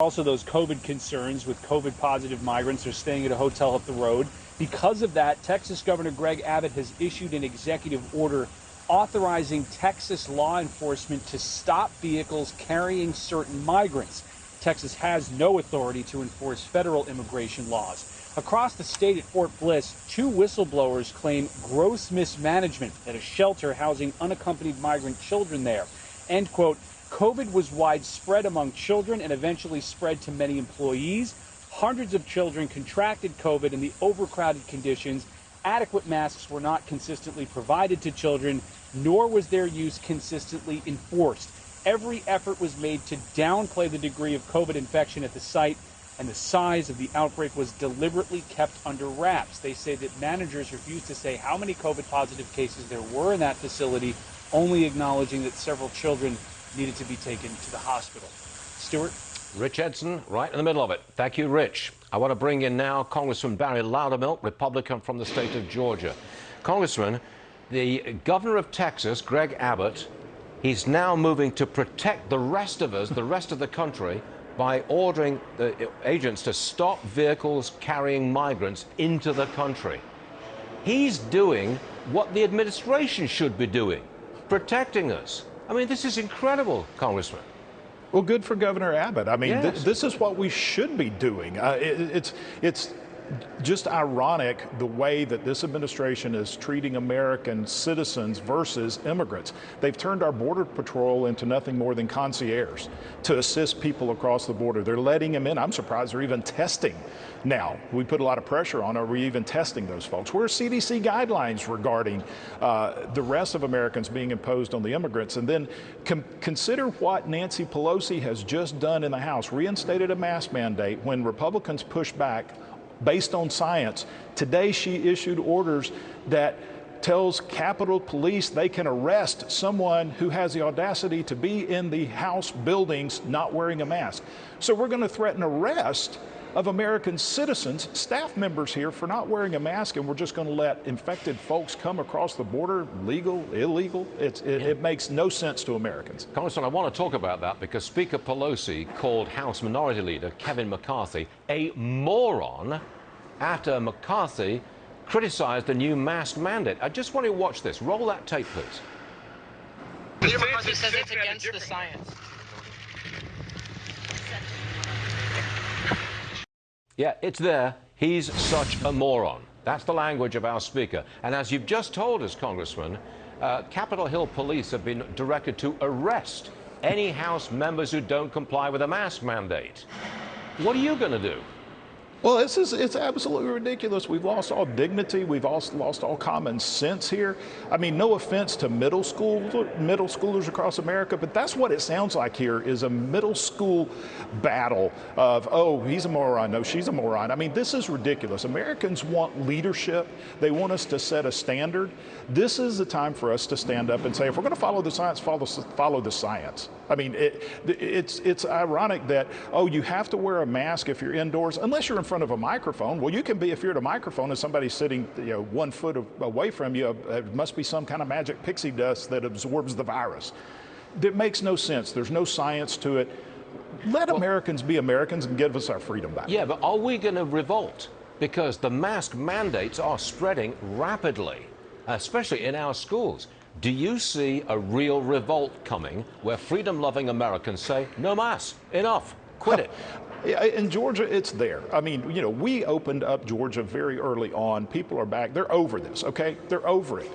Also, those COVID concerns with COVID-positive migrants are staying at a hotel up the road. Because of that, Texas Governor Greg Abbott has issued an executive order authorizing Texas law enforcement to stop vehicles carrying certain migrants. Texas has no authority to enforce federal immigration laws. Across the state at Fort Bliss, 2 whistleblowers claim gross mismanagement at a shelter housing unaccompanied migrant children there. End quote. COVID was widespread among children and eventually spread to many employees. Hundreds of children contracted COVID in the overcrowded conditions. Adequate masks were not consistently provided to children, nor was their use consistently enforced. Every effort was made to downplay the degree of COVID infection at the site, and the size of the outbreak was deliberately kept under wraps. They say that managers refused to say how many COVID-positive cases there were in that facility, only acknowledging that several children needed to be taken to the hospital. Stuart? Rich Edson, right in the middle of it. Thank you, Rich. I want to bring in now Congressman Barry Loudermilk, Republican from the state of Georgia. Congressman, the governor of Texas, Greg Abbott, he's now moving to protect the rest of us, the rest of the country, by ordering the agents to stop vehicles carrying migrants into the country. He's doing what the administration should be doing, protecting us. I mean, this is incredible, Congressman. Well, good for Governor Abbott. I mean, yes. This is what we should be doing. It's just ironic the way that this administration is treating American citizens versus immigrants. They've turned our Border Patrol into nothing more than concierges to assist people across the border. They're letting them in. I'm surprised they're even testing now. We put a lot of pressure on. Are we even testing those folks? Where are CDC guidelines regarding the rest of Americans being imposed on the immigrants? And then consider what Nancy Pelosi has just done in the House, reinstated a mask mandate when Republicans pushed back based on science. Today she issued orders that tells Capitol Police they can arrest someone who has the audacity to be in the House buildings not wearing a mask. So we're going to threaten arrest of American citizens, staff members here, for not wearing a mask, and we're just going to let infected folks come across the border, legal, illegal. It makes no sense to Americans. Congressman, I want to talk about that because Speaker Pelosi called House Minority Leader Kevin McCarthy a moron after McCarthy criticized the new mask mandate. I just want you to watch this. Roll that tape, please. Leader McCarthy says it's against the science. Yeah, it's there. He's such a moron. That's the language of our speaker. And as you've just told us, Congressman, Capitol Hill police have been directed to arrest any House members who don't comply with a mask mandate. What are you going to do? Well, it's absolutely ridiculous. We've lost all dignity. We've also lost all common sense here. I mean, no offense to middle schoolers across America, but that's what it sounds like here, is a middle school battle of, oh, he's a moron, no, she's a moron. I mean, this is ridiculous. Americans want leadership. They want us to set a standard. This is the time for us to stand up and say, if we're going to follow the science, follow the science. I mean, it's ironic that, oh, you have to wear a mask if you're indoors, unless you're in front of a microphone. Well, you can be if you're at a microphone and somebody's sitting 1 foot away from you. It must be some kind of magic pixie dust that absorbs the virus. That makes no sense. There's no science to it. Let Americans be Americans and give us our freedom back. Yeah, but are we going to revolt? Because the mask mandates are spreading rapidly, especially in our schools. Do you see a real revolt coming where freedom-loving Americans say, no mask, enough, quit it? In Georgia, it's there. I mean, we opened up Georgia very early on. People are back. They're over this, okay? They're over it.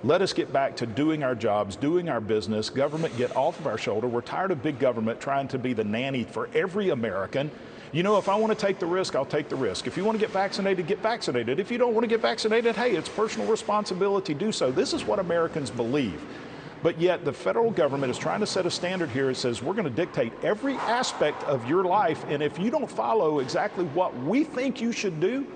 Let us get back to doing our jobs, doing our business. Government, get off of our shoulder. We're tired of big government trying to be the nanny for every American. If I want to take the risk, I'll take the risk. If you want to get vaccinated, get vaccinated. If you don't want to get vaccinated, hey, it's personal responsibility to do so. This is what Americans believe. But yet the federal government is trying to set a standard here. It says we're going to dictate every aspect of your life, and if you don't follow exactly what we think you should do,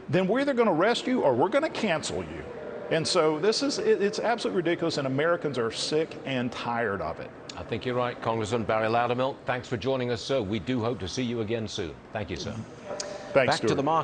then we're either going to arrest you or we're going to cancel you. And so it's absolutely ridiculous, and Americans are sick and tired of it. I think you're right, Congressman Barry Loudermilk. Thanks for joining us, sir. We do hope to see you again soon. Thank you, sir. Thanks, Back Stuart. to the market.